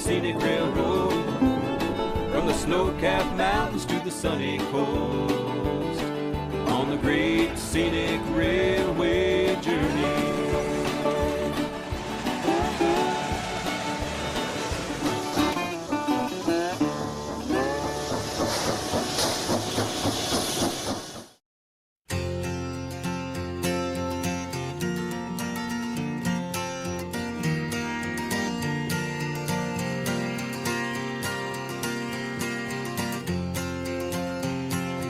scenic railroad, from the snow-capped mountains to the sunny coast, on the great scenic railway journey.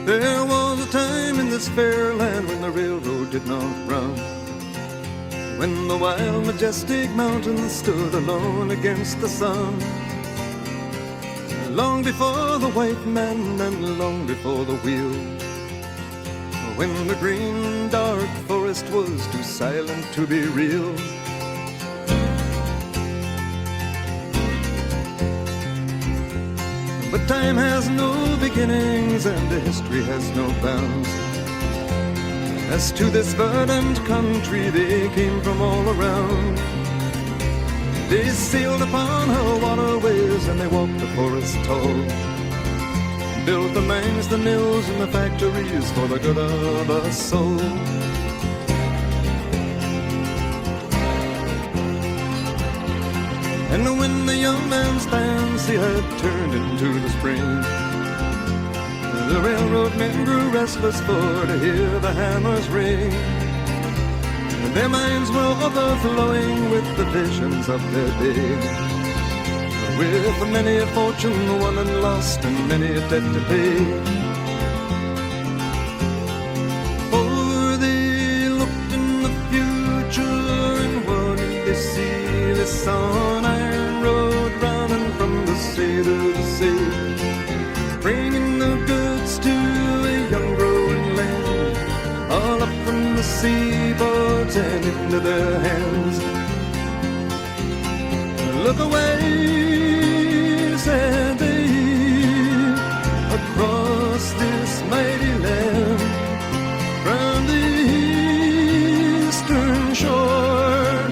There was a time in this fair land when the railroad did not run, when the wild, majestic mountains stood alone against the sun. Long before the white man and long before the wheel, when the green, dark forest was too silent to be real. But time has no beginnings and history has no bounds. As to this verdant country they came from all around. They sailed upon her waterways and they walked the forest tall, built the mines, the mills and the factories for the good of us all. And when the young man's fancy had turned into the spring, the railroad men grew restless for to hear the hammers ring. And their minds were overflowing with the visions of their day, with many a fortune won and lost and many a debt to pay. For they looked in the future and what did they see? They saw an iron road running from the sea to the sea, bringing the goods to a young growing land, all up from the seaboards and into their hands. Look away, said they, across this mighty land, from the eastern shore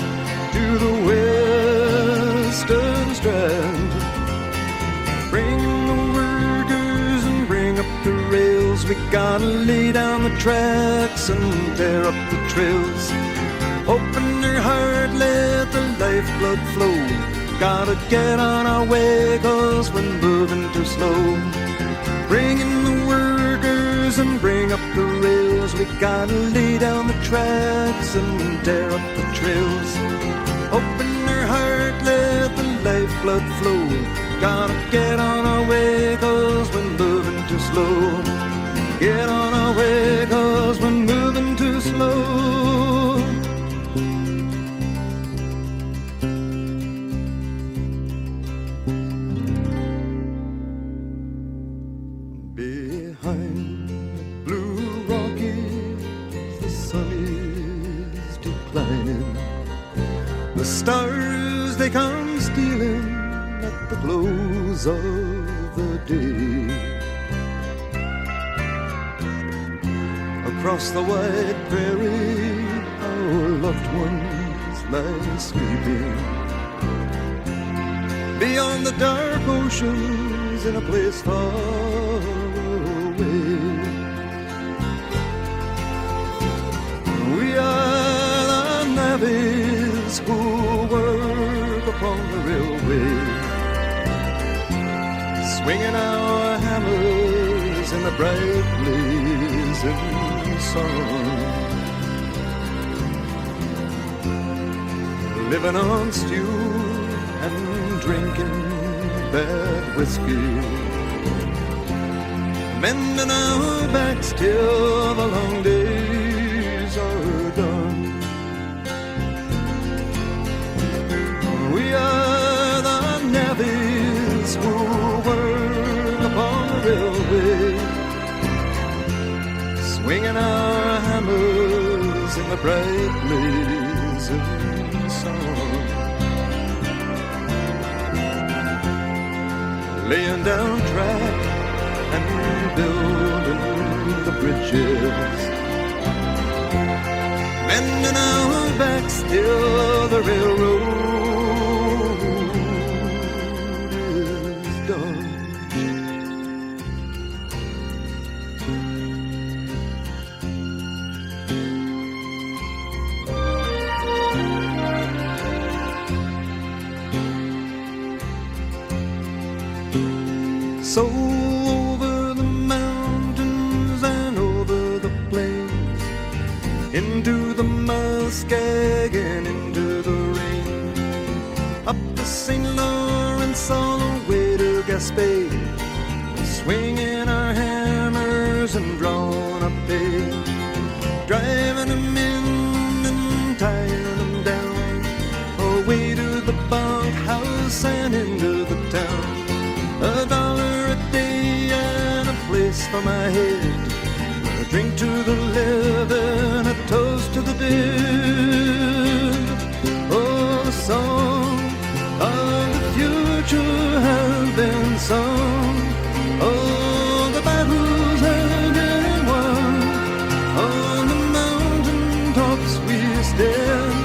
to the western strand. Bring the workers and bring up the rails. We gotta lay down the tracks and tear up the trails. Open your heart, let the lifeblood flow. Gotta get on our way, 'cause we're moving too slow. Bring in the workers and bring up the rails. We gotta lay down the tracks and tear up the trails. Open your heart, let the lifeblood flow. Gotta get on our way, 'cause we're moving too slow. Get on our way, 'cause we're moving too slow. Behind blue Rockies, the sun is declining. The stars, they come stealing at the close of the day. Across the wide prairie, our loved ones lie sleeping. Beyond the dark oceans, in a place far away, we are the navvies who work upon the railway, swinging our hammers in the bright blazing sun, living on stew and drinking bad whiskey, mending our backs till the long days are done. We are the navvies who work upon the railway, swinging our hammers in the bright blazing sun, laying down track and building the bridges, mending our backs till the railroad So over the mountains and over the plains, into the muskeg and into the rain, up the St. Lawrence all the way to Gaspé, swinging our hammers and drawing up hay, driving them in and tying them down, away to the bunkhouse and into the town. $1 a day and a place for my head, a drink to the living, a toast to the dead. Oh, the song of the future has been sung. Oh, the battles have been won. On the mountain tops we stand.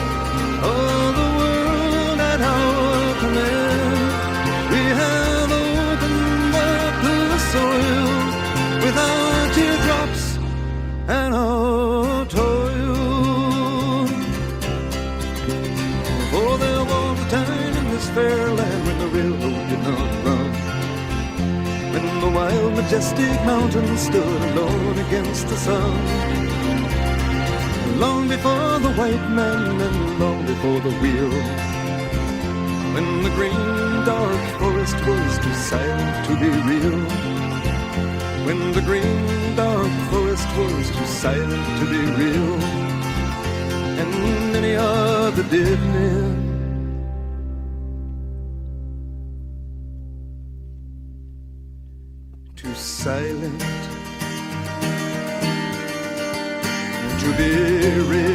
Oh, the world at our command. We have opened up the soil with our teardrops and our toil. For there was a time in this fair land when the railroad did not run, when the wild majestic mountains stood alone against the sun. Long before the white man and long before the wheel, when the green dark forest was too silent to be real, when the green dark forest was too silent to be real, and many other dead men too silent to be real.